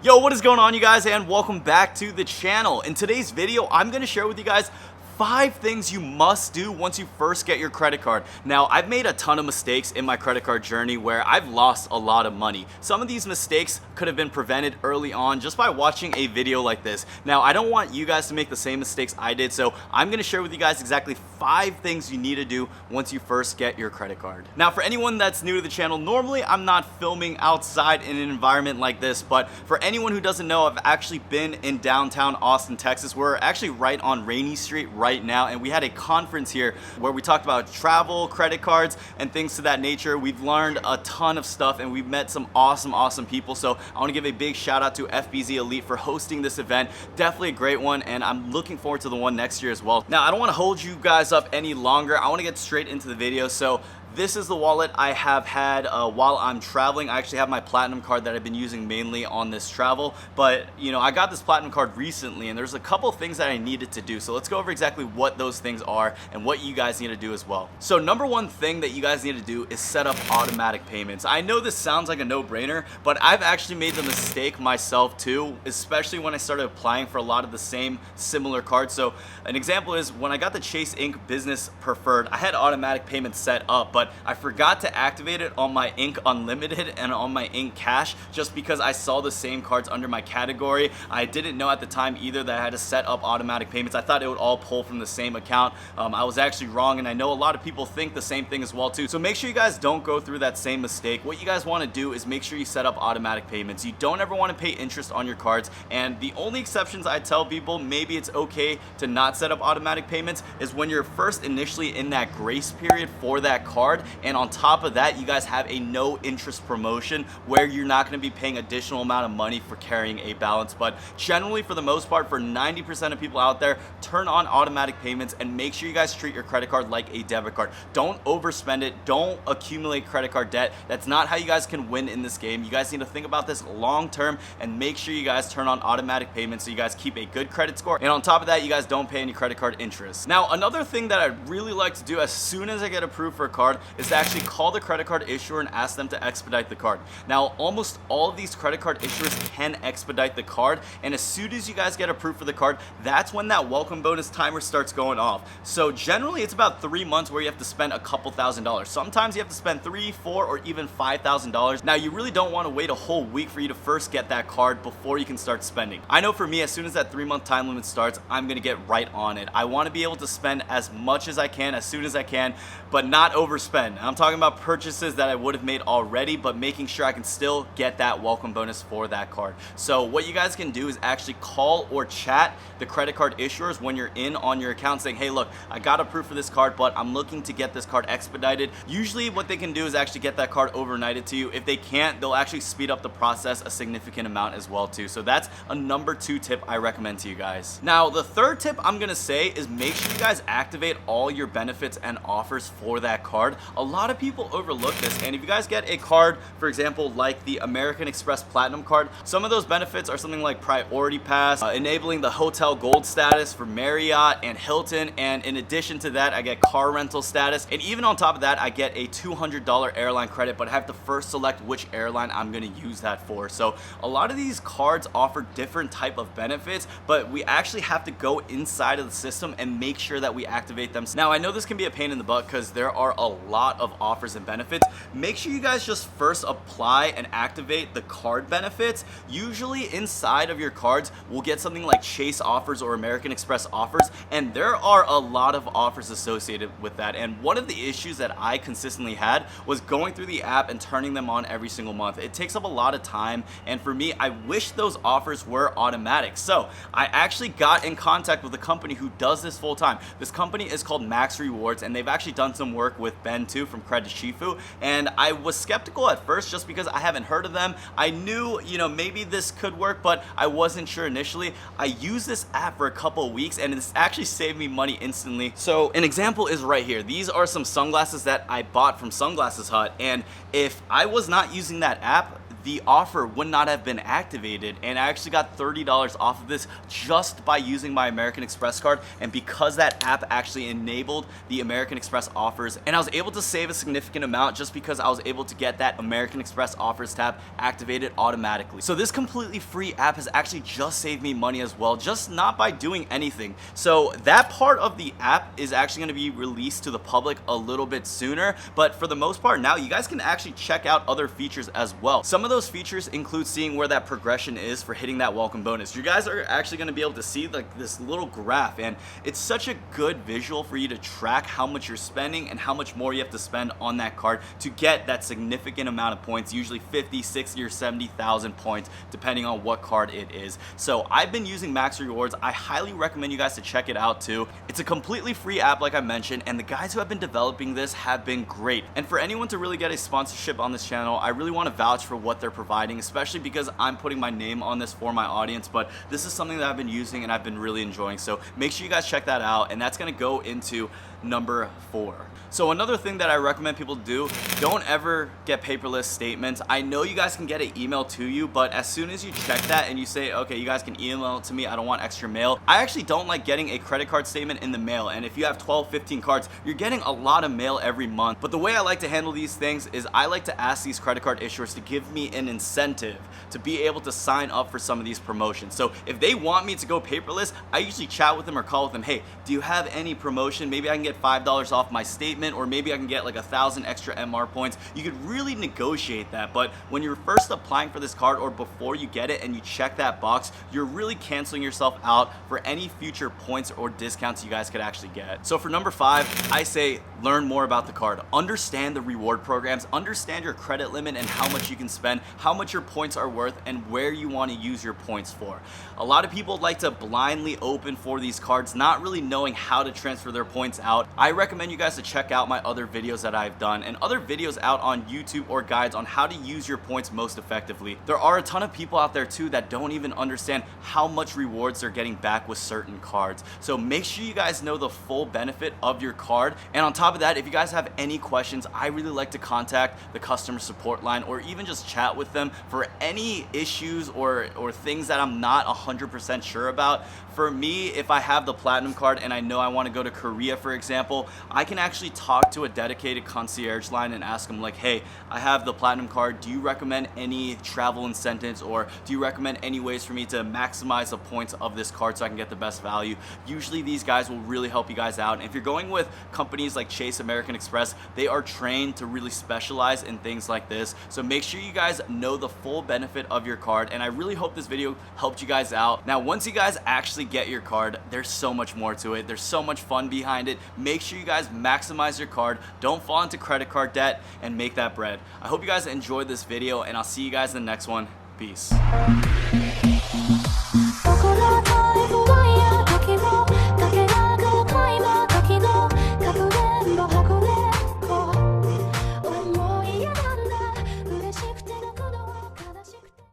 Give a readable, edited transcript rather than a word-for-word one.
Yo, what is going on, you guys, and welcome back to the channel. In today's video, I'm going to share with you guys 5 things you must do once you first get your credit card. Now, I've made a ton of mistakes in my credit card journey where I've lost a lot of money. Some of these mistakes could have been prevented early on just by watching a video like this. Now, I don't want you guys to make the same mistakes I did, so I'm going to share with you guys exactly 5 things you need to do once you first get your credit card. Now, for anyone that's new to the channel, normally I'm not filming outside in an environment like this, but for anyone who doesn't know, I've actually been in downtown Austin, Texas. We're actually right on Rainy Street right now, and we had a conference here where we talked about travel, credit cards, and things to that nature. We've learned a ton of stuff, and we've met some awesome people. So I want to give a big shout out to FBZ Elite for hosting this event. Definitely a great one, and I'm looking forward to the one next year as well. Now, I don't want to hold you guys up any longer. I want to get straight into the video. So this is the wallet I have had while I'm traveling. I actually have my platinum card that I've been using mainly on this travel, but you know, I got this platinum card recently and there's a couple things that I needed to do. So let's go over exactly what those things are and what you guys need to do as well. So number one thing that you guys need to do is set up automatic payments. I know this sounds like a no-brainer, but I've actually made the mistake myself too, especially when I started applying for a lot of the same similar cards. So an example is when I got the Chase Inc. Business Preferred, I had automatic payments set up, but I forgot to activate it on my Inc. Unlimited and on my Inc. Cash just because I saw the same cards under my category. I didn't know at the time either that I had to set up automatic payments. I thought it would all pull from the same account. I was actually wrong, and I know a lot of people think the same thing as well too. So make sure you guys don't go through that same mistake. What you guys want to do is make sure you set up automatic payments. You don't ever want to pay interest on your cards, and the only exceptions I tell people maybe it's okay to not set up automatic payments is when you're first initially in that grace period for that card. And on top of that, you guys have a no interest promotion where you're not going to be paying additional amount of money for carrying a balance. But generally, for the most part, for 90% of people out there, turn on automatic payments and make sure you guys treat your credit card like a debit card. Don't overspend it. Don't accumulate credit card debt. That's not how you guys can win in this game. You guys need to think about this long term and make sure you guys turn on automatic payments so you guys keep a good credit score. And on top of that, you guys don't pay any credit card interest. Now, another thing that I'd really like to do as soon as I get approved for a card is to actually call the credit card issuer and ask them to expedite the card. Now, almost all of these credit card issuers can expedite the card, and as soon as you guys get approved for the card, that's when that welcome bonus timer starts going off. So generally, it's about 3 months where you have to spend a couple $1,000s. Sometimes you have to spend $3, $4, or even $5,000. Now, you really don't want to wait a whole week for you to first get that card before you can start spending. I know for me, as soon as that 3-month time limit starts, I'm gonna get right on it. I want to be able to spend as much as I can, as soon as I can, but not overspend. I'm talking about purchases that I would have made already, but making sure I can still get that welcome bonus for that card. So what you guys can do is actually call or chat the credit card issuers when you're in on your account saying, hey, look, I got approved for this card, but I'm looking to get this card expedited. Usually what they can do is actually get that card overnighted to you. If they can't, they'll actually speed up the process a significant amount as well too. So that's a number 2 tip I recommend to you guys. Now, the third tip I'm gonna say is make sure you guys activate all your benefits and offers for that card. A lot of people overlook this, and if you guys get a card, for example, like the American Express Platinum card, some of those benefits are something like Priority Pass, enabling the hotel gold status for Marriott and Hilton, and in addition to that, I get car rental status, and even on top of that, I get a $200 airline credit, but I have to first select which airline I'm going to use that for. So a lot of these cards offer different type of benefits, but we actually have to go inside of the system and make sure that we activate them. Now, I know this can be a pain in the butt because there are a lot of offers and benefits. Make sure you guys just first apply and activate the card benefits. Usually inside of your cards, we'll get something like Chase offers or American Express offers, and there are a lot of offers associated with that. And one of the issues that I consistently had was going through the app and turning them on every single month. It takes up a lot of time, and for me, I wish those offers were automatic. So I actually got in contact with a company who does this full time. This company is called Max Rewards, and they've actually done some work with Ben too from Credit Shifu, and I was skeptical at first just because I haven't heard of them. I knew, you know, maybe this could work, but I wasn't sure initially. I used this app for a couple of weeks, and it's actually saved me money instantly. So an example is right here. These are some sunglasses that I bought from Sunglasses Hut, and if I was not using that app, the offer would not have been activated, and I actually got $30 off of this just by using my American Express card, and because that app actually enabled the American Express offers, and I was able to save a significant amount just because I was able to get that American Express offers tab activated automatically. So this completely free app has actually just saved me money as well, just not by doing anything. So that part of the app is actually going to be released to the public a little bit sooner, but for the most part now you guys can actually check out other features as well. Some of those features include seeing where that progression is for hitting that welcome bonus. You guys are actually going to be able to see like this little graph, and it's such a good visual for you to track how much you're spending and how much more you have to spend on that card to get that significant amount of points, usually 50, 60, or 70,000 points depending on what card it is. So I've been using Max Rewards. I highly recommend you guys to check it out too. It's a completely free app like I mentioned, and the guys who have been developing this have been great. And for anyone to really get a sponsorship on this channel, I really want to vouch for what they're providing, especially because I'm putting my name on this for my audience, but this is something that I've been using and I've been really enjoying. So make sure you guys check that out, and that's going to go into number 4. So another thing that I recommend people do, don't ever get paperless statements. I know you guys can get an email to you, but as soon as you check that and you say, okay, you guys can email it to me, I don't want extra mail. I actually don't like getting a credit card statement in the mail, and if you have 12, 15 cards, you're getting a lot of mail every month. But the way I like to handle these things is I like to ask these credit card issuers to give me an incentive to be able to sign up for some of these promotions. So if they want me to go paperless, I usually chat with them or call with them, hey, do you have any promotion? Maybe I can get $5 off my statement, or maybe I can get like 1,000 extra MR points. You could really negotiate that, but when you're first applying for this card or before you get it and you check that box, you're really canceling yourself out for any future points or discounts you guys could actually get. So for number 5, I say learn more about the card. Understand the reward programs, understand your credit limit and how much you can spend, how much your points are worth, and where you want to use your points for. A lot of people like to blindly open for these cards, not really knowing how to transfer their points out. I recommend you guys to check out my other videos that I've done and other videos out on YouTube or guides on how to use your points most effectively. There are a ton of people out there too that don't even understand how much rewards they're getting back with certain cards. So make sure you guys know the full benefit of your card. And on top of that, if you guys have any questions, I really like to contact the customer support line or even just chat with them for any issues or things that I'm not 100% sure about. For me, if I have the platinum card and I know I want to go to Korea, for example, I can actually talk to a dedicated concierge line and ask them like, hey, I have the platinum card. Do you recommend any travel incentives, or do you recommend any ways for me to maximize the points of this card so I can get the best value? Usually these guys will really help you guys out. And if you're going with companies like Chase, American Express, they are trained to really specialize in things like this. So make sure you guys know the full benefit of your card. And I really hope this video helped you guys out. Now, once you guys actually get your card, there's so much more to it. There's so much fun behind it. Make sure you guys maximize your card, don't fall into credit card debt, and make that bread. I hope you guys enjoyed this video, and I'll see you guys in the next one. Peace.